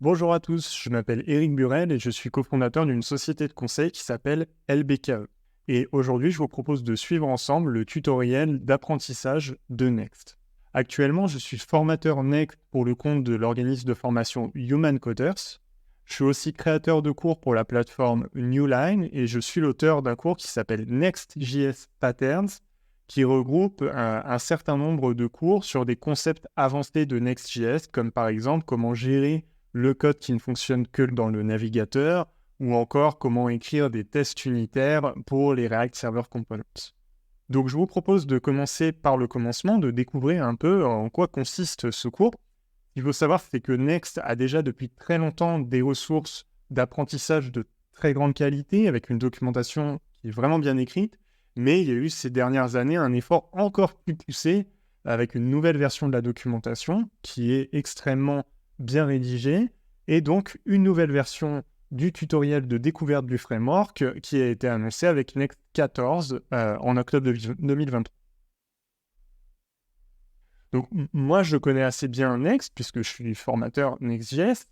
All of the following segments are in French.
Bonjour à tous, je m'appelle Éric Burel et je suis cofondateur d'une société de conseil qui s'appelle LBKE. Et aujourd'hui, je vous propose de suivre ensemble le tutoriel d'apprentissage de Next. Actuellement, je suis formateur Next pour le compte de l'organisme de formation Human Coders. Je suis aussi créateur de cours pour la plateforme Newline et je suis l'auteur d'un cours qui s'appelle Next.js Patterns qui regroupe un certain nombre de cours sur des concepts avancés de Next.js comme par exemple comment gérer le code qui ne fonctionne que dans le navigateur, ou encore comment écrire des tests unitaires pour les React Server Components. Donc je vous propose de commencer par le commencement, de découvrir un peu en quoi consiste ce cours. Ce qu'il faut savoir, c'est que Next a déjà depuis très longtemps des ressources d'apprentissage de très grande qualité, avec une documentation qui est vraiment bien écrite, mais il y a eu ces dernières années un effort encore plus poussé avec une nouvelle version de la documentation qui est extrêmement bien rédigée, et donc une nouvelle version du tutoriel de découverte du framework qui a été annoncé avec Next 14 en octobre 2023. Donc moi, je connais assez bien Next puisque je suis formateur Next.js.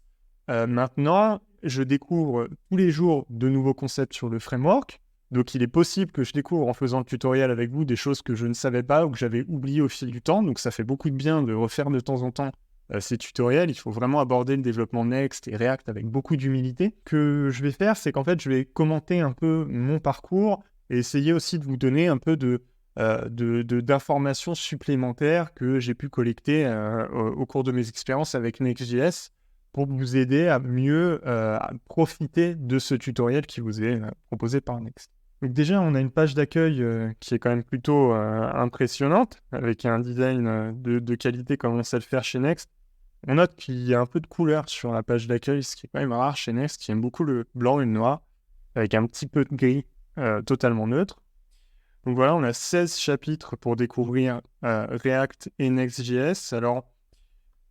Maintenant, je découvre tous les jours de nouveaux concepts sur le framework. Donc il est possible que je découvre en faisant le tutoriel avec vous des choses que je ne savais pas ou que j'avais oubliées au fil du temps. Donc ça fait beaucoup de bien de refaire de temps en temps ces tutoriels. Il faut vraiment aborder le développement Next et React avec beaucoup d'humilité. Ce que je vais faire, c'est qu'en fait, je vais commenter un peu mon parcours et essayer aussi de vous donner un peu d'informations supplémentaires que j'ai pu collecter au cours de mes expériences avec Next.js pour vous aider à mieux profiter de ce tutoriel qui vous est proposé par Next. Donc déjà, on a une page d'accueil qui est quand même plutôt impressionnante, avec un design de qualité comme on sait le faire chez Next. On note qu'il y a un peu de couleur sur la page d'accueil, ce qui est quand même rare chez Next, qui aime beaucoup le blanc et le noir, avec un petit peu de gris totalement neutre. Donc voilà, on a 16 chapitres pour découvrir React et Next.js. Alors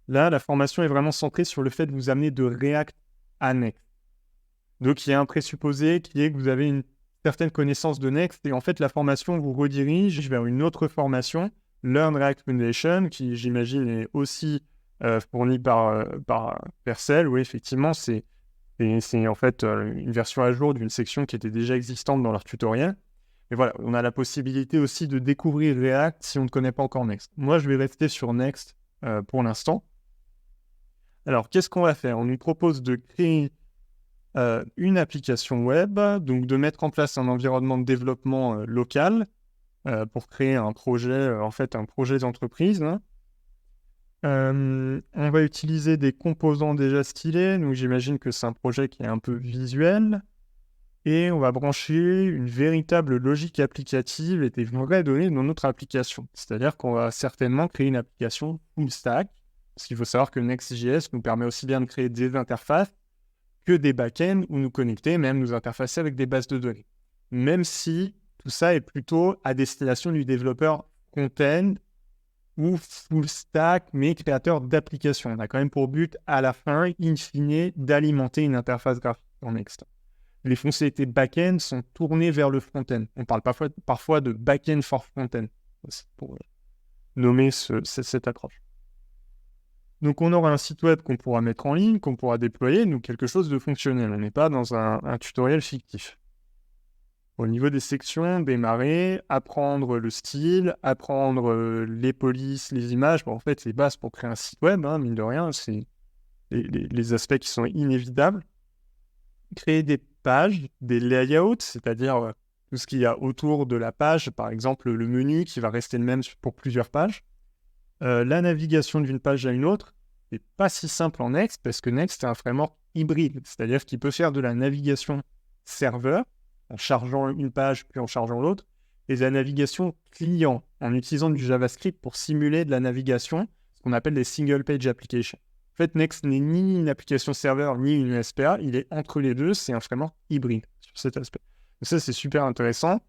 là, la formation est vraiment centrée sur le fait de vous amener de React à Next. Donc il y a un présupposé qui est que vous avez une certaine connaissance de Next et en fait la formation vous redirige vers une autre formation, Learn React Foundation, qui j'imagine est aussi fournie par Percel. Oui, effectivement, c'est en fait une version à jour d'une section qui était déjà existante dans leur tutoriel. Et voilà, on a la possibilité aussi de découvrir React si on ne connaît pas encore Next. Moi, je vais rester sur Next pour l'instant. Alors, qu'est-ce qu'on va faire? On nous propose de créer une application web, donc de mettre en place un environnement de développement local pour créer un projet, en fait, un projet d'entreprise. Hein. On va utiliser des composants déjà stylés, donc j'imagine que c'est un projet qui est un peu visuel. Et on va brancher une véritable logique applicative et des vraies données dans notre application. C'est-à-dire qu'on va certainement créer une application full stack, parce qu'il faut savoir que Next.js nous permet aussi bien de créer des interfaces que des backends ou nous connecter, même nous interfacer avec des bases de données. Même si tout ça est plutôt à destination du développeur front-end ou full stack, mais créateur d'applications. On a quand même pour but, à la fin, in fine, d'alimenter une interface graphique en Next. Les fonctionnalités back-end sont tournées vers le front-end. On parle parfois de back-end for front-end, pour nommer cette approche. Donc on aura un site web qu'on pourra mettre en ligne, qu'on pourra déployer, donc quelque chose de fonctionnel. On n'est pas dans un tutoriel fictif. Au niveau des sections, démarrer, apprendre le style, apprendre les polices, les images. Bon, en fait, c'est base pour créer un site web, hein, mine de rien, c'est les aspects qui sont inévitables. Créer des pages, des layouts, c'est-à-dire tout ce qu'il y a autour de la page, par exemple le menu qui va rester le même pour plusieurs pages. La navigation d'une page à une autre, c'est pas si simple en Next parce que Next est un framework hybride, c'est-à-dire qu'il peut faire de la navigation serveur en chargeant une page puis en chargeant l'autre, et de la navigation client en utilisant du JavaScript pour simuler de la navigation, ce qu'on appelle des single page applications. En fait, Next n'est ni une application serveur ni une SPA, il est entre les deux, c'est un framework hybride sur cet aspect. Donc ça, c'est super intéressant.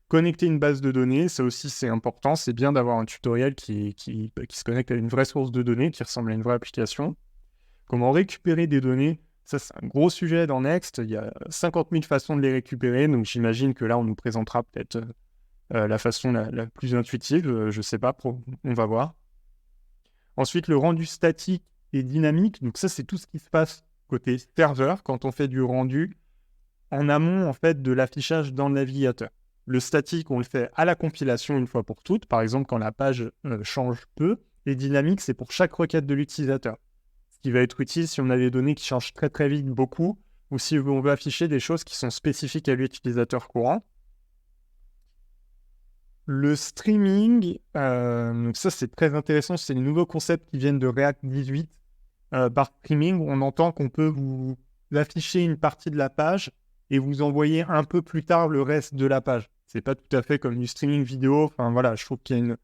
Connecter une base de données, ça aussi c'est important, c'est bien d'avoir un tutoriel qui se connecte à une vraie source de données, qui ressemble à une vraie application. Comment récupérer des données, ça c'est un gros sujet dans Next, il y a 50 000 façons de les récupérer, donc j'imagine que là on nous présentera peut-être la façon la plus intuitive, je sais pas, on va voir. Ensuite, le rendu statique et dynamique. Donc ça, c'est tout ce qui se passe côté serveur quand on fait du rendu en amont en fait de l'affichage dans le navigateur. Le statique, on le fait à la compilation une fois pour toutes, par exemple quand la page change peu. Et dynamique, c'est pour chaque requête de l'utilisateur. Ce qui va être utile si on a des données qui changent très très vite beaucoup, ou si on veut afficher des choses qui sont spécifiques à l'utilisateur courant. Le streaming, donc ça c'est très intéressant, c'est les nouveaux concepts qui viennent de React 18. Par streaming, on entend qu'on peut vous afficher une partie de la page et vous envoyer un peu plus tard le reste de la page. C'est pas tout à fait comme du streaming vidéo. Enfin voilà, je trouve qu'il y a une...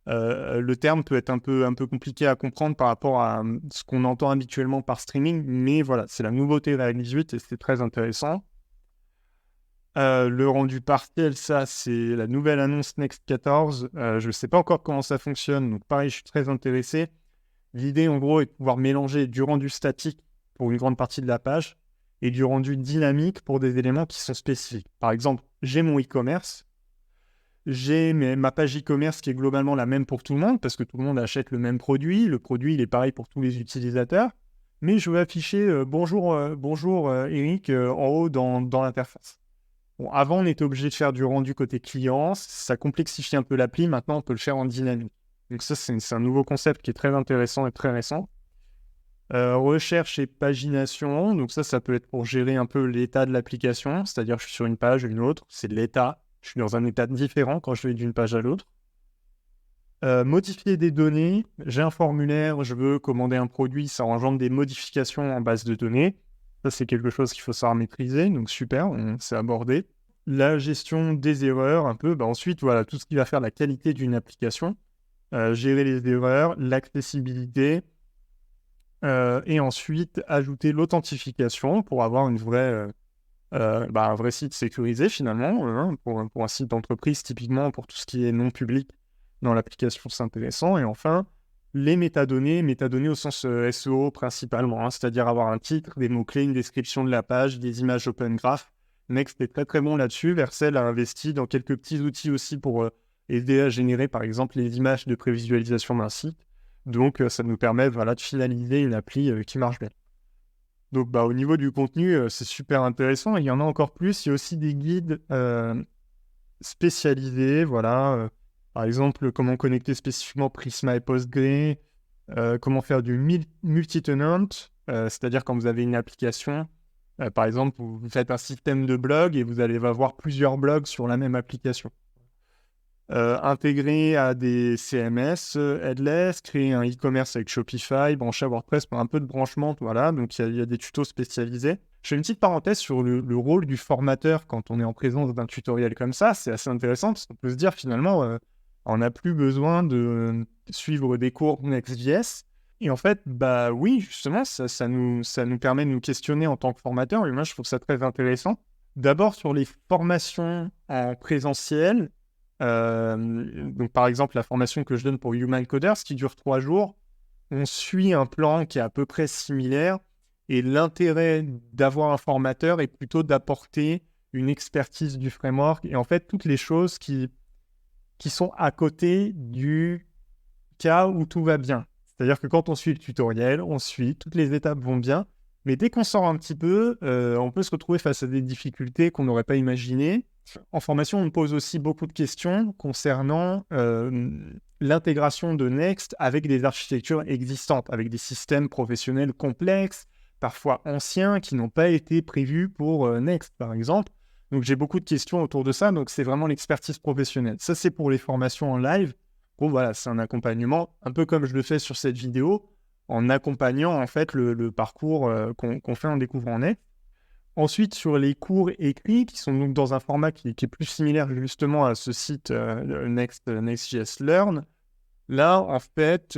le terme peut être un peu compliqué à comprendre par rapport à ce qu'on entend habituellement par streaming, mais voilà, c'est la nouveauté React 18 et c'est très intéressant. Le rendu partiel, ça, c'est la nouvelle annonce Next 14. Je ne sais pas encore comment ça fonctionne, donc pareil, je suis très intéressé. L'idée, en gros, est de pouvoir mélanger du rendu statique pour une grande partie de la page et du rendu dynamique pour des éléments qui sont spécifiques. Par exemple, j'ai mon e-commerce, j'ai ma page e-commerce qui est globalement la même pour tout le monde parce que tout le monde achète le même produit. Le produit, il est pareil pour tous les utilisateurs. Mais je veux afficher bonjour Eric en haut dans l'interface. Bon, avant, on était obligé de faire du rendu côté client. Ça complexifie un peu l'appli. Maintenant, on peut le faire en dynamique. Donc ça, c'est un nouveau concept qui est très intéressant et très récent. Recherche et pagination. Donc ça peut être pour gérer un peu l'état de l'application. C'est-à-dire, je suis sur une page, une autre. C'est de l'état. Je suis dans un état différent quand je vais d'une page à l'autre. Modifier des données. J'ai un formulaire, je veux commander un produit. Ça engendre des modifications en base de données. Ça, c'est quelque chose qu'il faut savoir maîtriser. Donc super, on s'est abordé. La gestion des erreurs, un peu. Ensuite, voilà, tout ce qui va faire la qualité d'une application. Gérer les erreurs, l'accessibilité. Et ensuite, ajouter l'authentification pour avoir une vraie, un vrai site sécurisé finalement. Pour un site d'entreprise, typiquement, pour tout ce qui est non public dans l'application, c'est intéressant. Et enfin, les métadonnées au sens SEO principalement, c'est-à-dire avoir un titre, des mots-clés, une description de la page, des images Open Graph. Next est très très bon là-dessus. Vercel a investi dans quelques petits outils aussi pour aider à générer par exemple les images de prévisualisation d'un site. Donc ça nous permet de finaliser une appli qui marche bien. Donc au niveau du contenu, c'est super intéressant. Il y en a encore plus. Il y a aussi des guides spécialisés, voilà. Par exemple, comment connecter spécifiquement Prisma et Postgre, comment faire du multi-tenant, c'est-à-dire quand vous avez une application, par exemple, vous faites un système de blog et vous allez avoir plusieurs blogs sur la même application. Intégrer à des CMS headless, créer un e-commerce avec Shopify, brancher à WordPress pour un peu de branchement, voilà. Donc il y a des tutos spécialisés. Je fais une petite parenthèse sur le rôle du formateur quand on est en présence d'un tutoriel comme ça. C'est assez intéressant parce qu'on peut se dire finalement, on n'a plus besoin de suivre des cours Next.js. Et en fait, oui, justement, ça nous permet de nous questionner en tant que formateur. Et moi, je trouve ça très intéressant. D'abord sur les formations en présentiel. Donc par exemple la formation que je donne pour Human Coders qui dure 3 jours, on suit un plan qui est à peu près similaire et l'intérêt d'avoir un formateur est plutôt d'apporter une expertise du framework et en fait toutes les choses qui sont à côté du cas où tout va bien. C'est-à-dire que quand on suit le tutoriel, on suit, toutes les étapes vont bien, mais dès qu'on sort un petit peu, on peut se retrouver face à des difficultés qu'on n'aurait pas imaginées. En formation, on pose aussi beaucoup de questions concernant l'intégration de Next avec des architectures existantes, avec des systèmes professionnels complexes, parfois anciens, qui n'ont pas été prévus pour Next, par exemple. Donc, j'ai beaucoup de questions autour de ça. Donc, c'est vraiment l'expertise professionnelle. Ça, c'est pour les formations en live. Bon, voilà, c'est un accompagnement, un peu comme je le fais sur cette vidéo, en accompagnant en fait le parcours qu'on fait en découvrant Next. Ensuite, sur les cours écrits, qui sont donc dans un format qui est plus similaire justement à ce site Next.js Learn, là, en fait,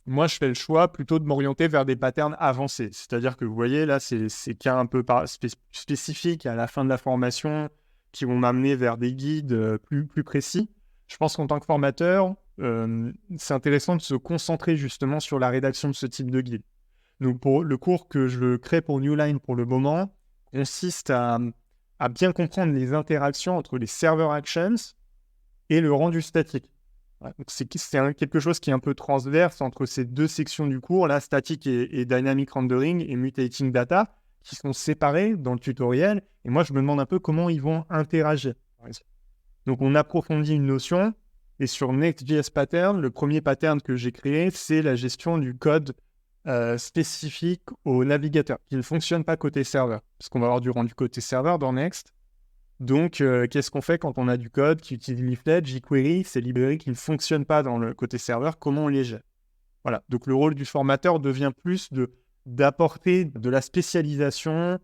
moi, je fais le choix plutôt de m'orienter vers des patterns avancés. C'est-à-dire que vous voyez, là, c'est cas un peu spécifiques à la fin de la formation qui vont m'amener vers des guides plus précis. Je pense qu'en tant que formateur, c'est intéressant de se concentrer justement sur la rédaction de ce type de guide. Donc, pour le cours que je crée pour Newline pour le moment, consiste à bien comprendre les interactions entre les server actions et le rendu statique. Ouais, donc quelque chose qui est un peu transverse entre ces deux sections du cours, là, static et dynamic rendering et mutating data, qui sont séparés dans le tutoriel. Et moi, je me demande un peu comment ils vont interagir. Donc, on approfondit une notion. Et sur Next.js Pattern, le premier pattern que j'ai créé, c'est la gestion du code spécifique au navigateur, qui ne fonctionne pas côté serveur, parce qu'on va avoir du rendu côté serveur dans Next. Donc, qu'est-ce qu'on fait quand on a du code qui utilise Leaflet, jQuery, ces librairies qui ne fonctionnent pas dans le côté serveur, comment on les gère? Voilà. Donc, le rôle du formateur devient plus d'apporter de la spécialisation,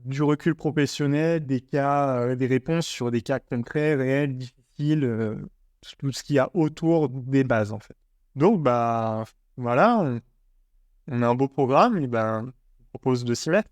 du recul professionnel, des cas, des réponses sur des cas concrets, réels, difficiles, tout ce qu'il y a autour des bases, en fait. Donc, bah, voilà, on a un beau programme, et ben, on propose de s'y mettre.